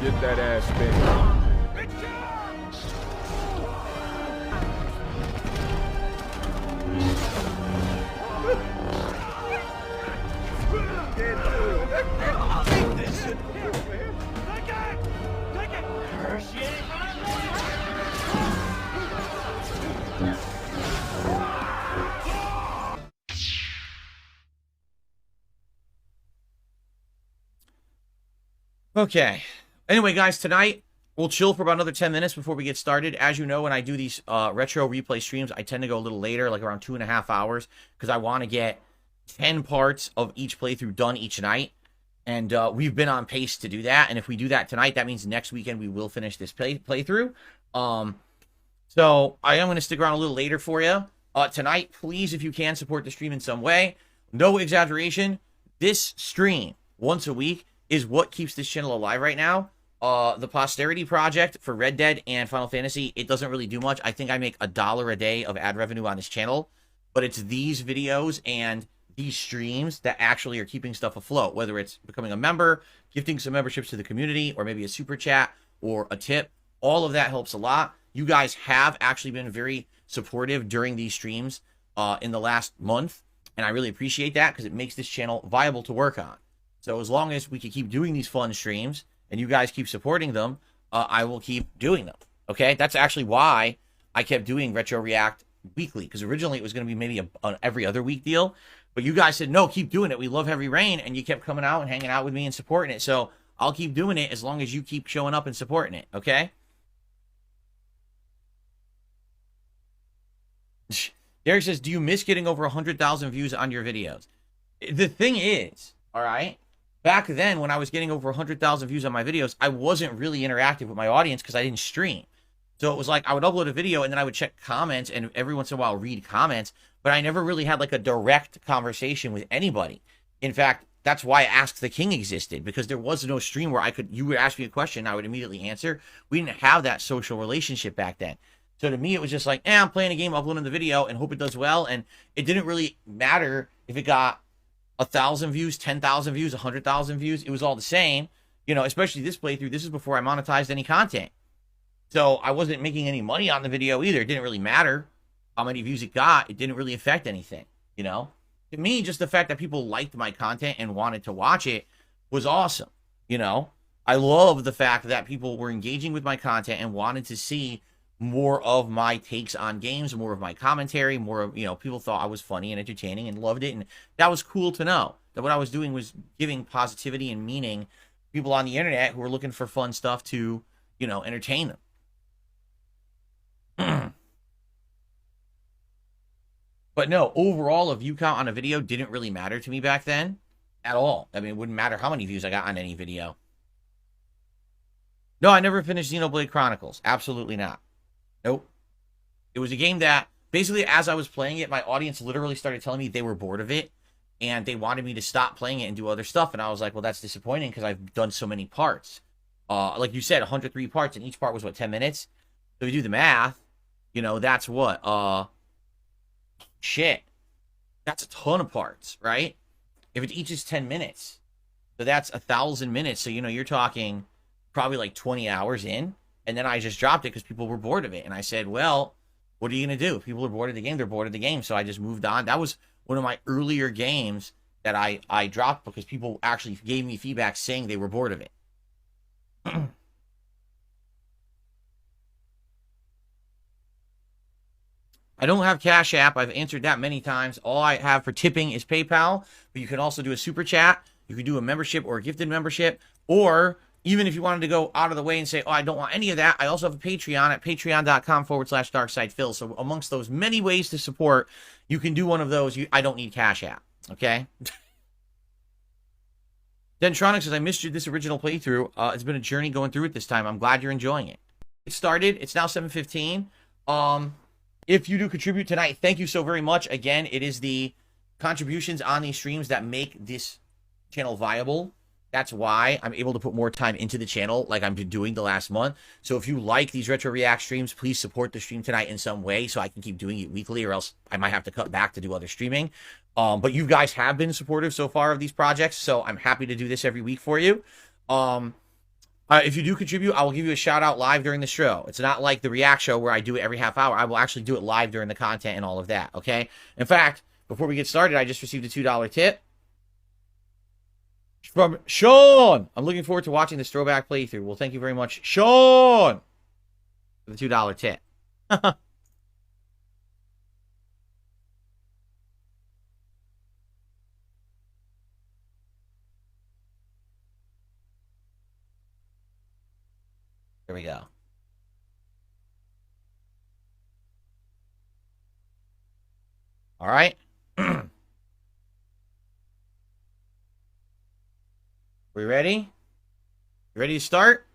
Get that ass thing. Okay. Anyway, guys, tonight we'll chill for about another 10 minutes before we get started. As you know, when I do these retro replay streams, I tend to go a little later, like around 2.5 hours, because I want to get 10 parts of each playthrough done each night. And we've been on pace to do that. And if we do that tonight, that means next weekend we will finish this playthrough. So I am going to stick around a little later for you. Tonight, please, if you can, support the stream in some way. No exaggeration. This stream, once a week, is what keeps this channel alive right now. The Posterity Project for Red Dead and Final Fantasy, it doesn't really do much. I think I make $1 a day of ad revenue on this channel. But it's these videos and these streams that actually are keeping stuff afloat, whether it's becoming a member, gifting some memberships to the community, or maybe a super chat or a tip. All of that helps a lot. You guys have actually been very supportive during these streams in the last month, and I really appreciate that because it makes this channel viable to work on. So as long as we can keep doing these fun streams and you guys keep supporting them, I will keep doing them. Okay, that's actually why I kept doing Retro React weekly, because originally it was going to be maybe an every other week deal. But you guys said, no, keep doing it. We love Heavy Rain. And you kept coming out and hanging out with me and supporting it. So I'll keep doing it as long as you keep showing up and supporting it. Okay? Derek says, do you miss getting over 100,000 views on your videos? The thing is, all right, back then when I was getting over 100,000 views on my videos, I wasn't really interactive with my audience because I didn't stream. So it was like I would upload a video and then I would check comments and every once in a while read comments, but I never really had like a direct conversation with anybody. In fact, that's why Ask the King existed, because there was no stream where you would ask me a question, I would immediately answer. We didn't have that social relationship back then. So to me, it was just like, I'm playing a game, uploading the video and hope it does well. And it didn't really matter if it got 1,000 views, 10,000 views, 100,000 views. It was all the same, you know, especially this playthrough. This is before I monetized any content. So I wasn't making any money on the video either. It didn't really matter how many views it got. It didn't really affect anything, you know? To me, just the fact that people liked my content and wanted to watch it was awesome, you know? I love the fact that people were engaging with my content and wanted to see more of my takes on games, more of my commentary, more of, you know, people thought I was funny and entertaining and loved it. And that was cool to know that what I was doing was giving positivity and meaning to people on the internet who were looking for fun stuff to, you know, entertain them. But no, overall, a view count on a video didn't really matter to me back then at all. I mean, it wouldn't matter how many views I got on any video. No, I never finished Xenoblade Chronicles. Absolutely not. Nope. It was a game that, basically, as I was playing it, my audience literally started telling me they were bored of it, and they wanted me to stop playing it and do other stuff, and I was like, well, that's disappointing, because I've done so many parts. Like you said, 103 parts, and each part was, what, 10 minutes? So if you do the math, you know, that's what, shit. That's a ton of parts, right? If it each is 10 minutes, so that's 1,000 minutes, so, you know, you're talking probably like 20 hours in. And then I just dropped it because people were bored of it. And I said, well, what are you going to do? If people are bored of the game, they're bored of the game. So I just moved on. That was one of my earlier games that I dropped because people actually gave me feedback saying they were bored of it. I don't have Cash App. I've answered that many times. All I have for tipping is PayPal. But you can also do a super chat. You can do a membership or a gifted membership. Or even if you wanted to go out of the way and say, oh, I don't want any of that, I also have a Patreon at patreon.com/darksidephil. So amongst those many ways to support, you can do one of those. I don't need Cash App, okay? Then Chronicles says, I missed this original playthrough. It's been a journey going through it this time. I'm glad you're enjoying it. It started. It's now 7:15. If you do contribute tonight, thank you so very much. Again, it is the contributions on these streams that make this channel viable. That's why I'm able to put more time into the channel like I've been doing the last month. So if you like these retro react streams, please support the stream tonight in some way so I can keep doing it weekly, or else I might have to cut back to do other streaming. But you guys have been supportive so far of these projects, so I'm happy to do this every week for you. If you do contribute, I will give you a shout out live during the show. It's not like the react show where I do it every half hour. I will actually do it live during the content and all of that, okay? In fact, before we get started, I just received a $2 tip from Sean. I'm looking forward to watching this throwback playthrough. Well, thank you very much, Sean, for the $2 tip. There we go. All right. We ready? You ready to start?